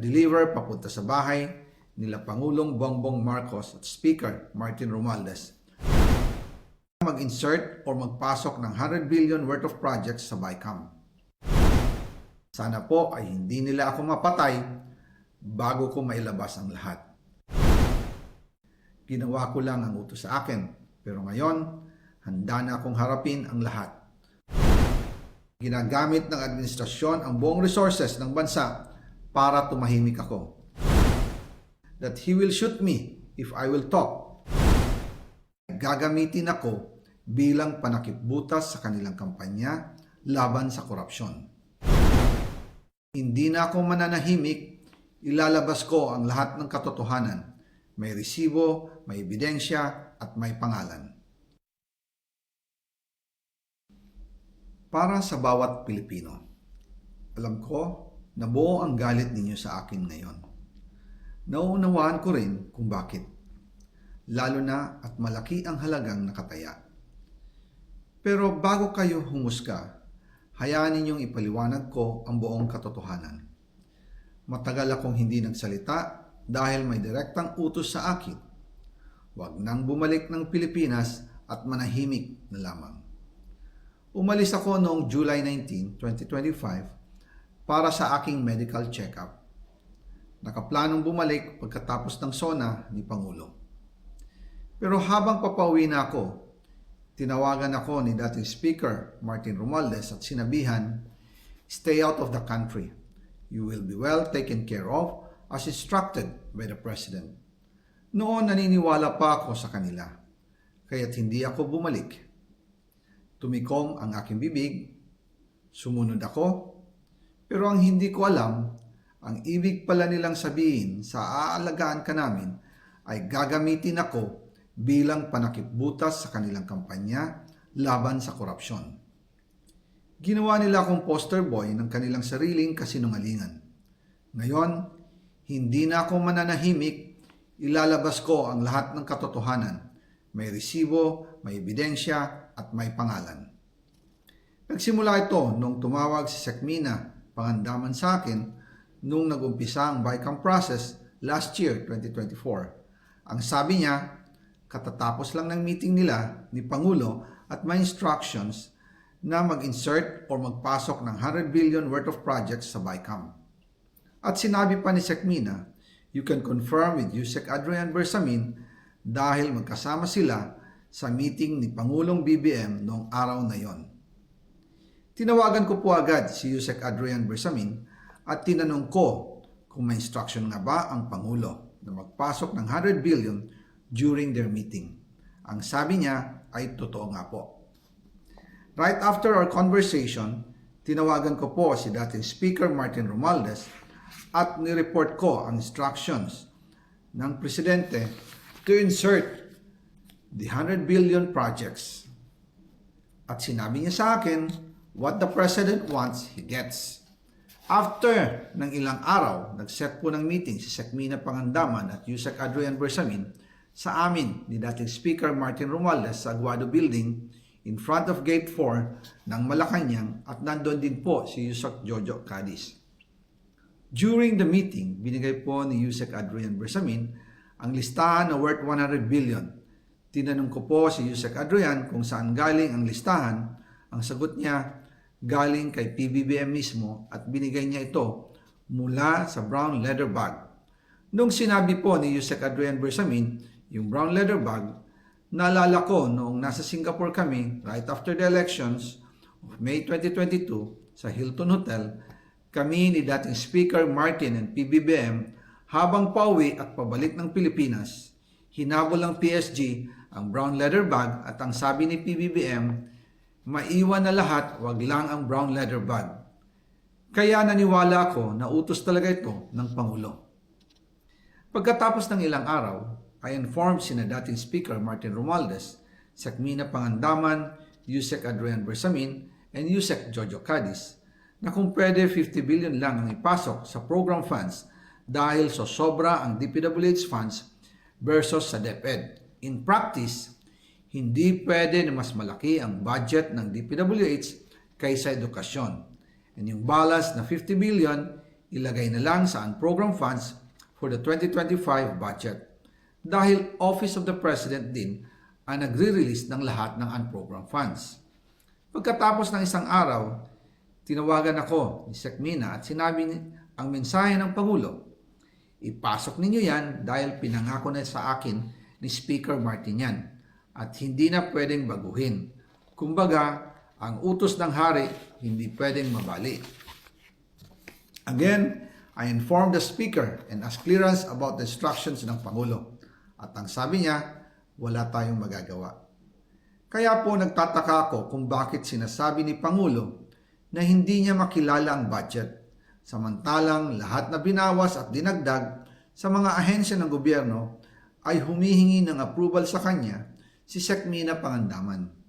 deliver papunta sa bahay nila Pangulong Bongbong Marcos at Speaker Martin Romualdez mag-insert o magpasok ng 100 billion worth of projects sa BICAM. Sana po ay hindi nila ako mapatay bago ko mailabas ang lahat. Ginawa ko lang ang utos sa akin, pero ngayon, handa na akong harapin ang lahat. Ginagamit ng administrasyon ang buong resources ng bansa para tumahimik ako. That he will shoot me if I will talk. Gagamitin ako bilang panakipbutas sa kanilang kampanya laban sa korupsyon. Hindi na ako mananahimik, ilalabas ko ang lahat ng katotohanan. May resibo, may ebidensya, at may pangalan. Para sa bawat Pilipino, alam ko na buo ang galit ninyo sa akin ngayon. Nauunawaan ko rin kung bakit, lalo na at malaki ang halagang nakataya. Pero bago kayo humusga, hayaan ninyong ipaliwanag ko ang buong katotohanan. Matagal akong hindi nagsalita dahil may direktang utos sa akin. Huwag nang bumalik ng Pilipinas at manahimik na lamang. Umalis ako noong July 19, 2025 para sa aking medical check-up. Nakaplanong bumalik pagkatapos ng SONA ni Pangulo. Pero habang papauwi na ako, tinawagan ako ni dating Speaker Martin Romualdez at sinabihan, "Stay out of the country. You will be well taken care of as instructed by the President." Noon naniniwala pa ako sa kanila, kaya't hindi ako bumalik. Tumikom ang aking bibig, sumunod ako, pero ang hindi ko alam, ang ibig pala nilang sabihin sa aalagaan ka namin ay gagamitin ako bilang panakipbutas sa kanilang kampanya laban sa korupsyon. Ginawa nila akong poster boy ng kanilang sariling kasinungalingan. Ngayon, hindi na ako mananahimik, ilalabas ko ang lahat ng katotohanan. May resibo, may ebidensya, at may pangalan. Nagsimula ito nung tumawag si Sekmina Pangandaman sa akin nung nag-umpisa ang BICAM process last year, 2024. Ang sabi niya, katatapos lang ng meeting nila ni Pangulo at may instructions na mag-insert o magpasok ng 100 billion worth of projects sa BICAM. At sinabi pa ni Sekmina, you can confirm with Yusek Adrian Bersamin dahil magkasama sila sa meeting ni Pangulong BBM noong araw na yon. Tinawagan ko po agad si Yusek Adrian Bersamin at tinanong ko kung may instruction nga ba ang Pangulo na magpasok ng 100 billion during their meeting. Ang sabi niya ay totoo nga po. Right after our conversation, tinawagan ko po si dating Speaker Martin Romualdez at nireport ko ang instructions ng Presidente to insert the 100 billion projects. At sinabi niya sa akin, what the President wants, he gets. After ng ilang araw, nag-set po ng meeting si Sekmina Pangandaman at Yusek Adrian Bersamin sa amin ni dating Speaker Martin Romualdez sa Aguado Building in front of Gate 4 ng Malacanang at nandun din po si Yusek Jojo Cadiz. During the meeting, binigay po ni Yusek Adrian Bersamin ang listahan na worth 100 billion. Tinanong ko po si Yusek Adrian kung saan galing ang listahan. Ang sagot niya, galing kay PBBM mismo at binigay niya ito mula sa brown leather bag. Nung sinabi po ni Yusek Adrian Bersamin, yung brown leather bag, naalala ko noong nasa Singapore kami right after the elections of May 2022 sa Hilton Hotel, kami ni dating Speaker Martin and PBBM habang pauwi at pabalik ng Pilipinas, hinabol ng PSG ang brown leather bag at ang sabi ni PBBM, maiwan na lahat, wag lang ang brown leather bag. Kaya naniwala ako na utos talaga ito ng Pangulo. Pagkatapos ng ilang araw, I informed sina dating Speaker Martin Romualdez, Sekmina Pangandaman, Yusek Adrian Bersamin, and Yusek Jojo Cadiz na kung pwede 50 billion lang ang ipasok sa program funds dahil so sobra ang DPWH funds versus sa DepEd. In practice, hindi pwede na mas malaki ang budget ng DPWH kaysa edukasyon. And yung balance na 50 billion, ilagay na lang sa unprogrammed funds for the 2025 budget. Dahil Office of the President din ang nagre-release ng lahat ng unprogrammed funds. Pagkatapos ng isang araw, tinawagan ako ni Sec Mina at sinabi ang mensahe ng Pangulo. Ipasok ninyo yan dahil pinangako na sa akin ni Speaker Martin yan at hindi na pwedeng baguhin. Kumbaga, ang utos ng hari hindi pwedeng mabali. Again, I informed the Speaker and asked clearance about the instructions ng Pangulo. At ang sabi niya, wala tayong magagawa. Kaya po nagtataka ako kung bakit sinasabi ni Pangulo na hindi niya makilala ang budget, samantalang lahat na binawas at dinagdag sa mga ahensya ng gobyerno ay humihingi ng approval sa kanya si Sec Mina Pangandaman.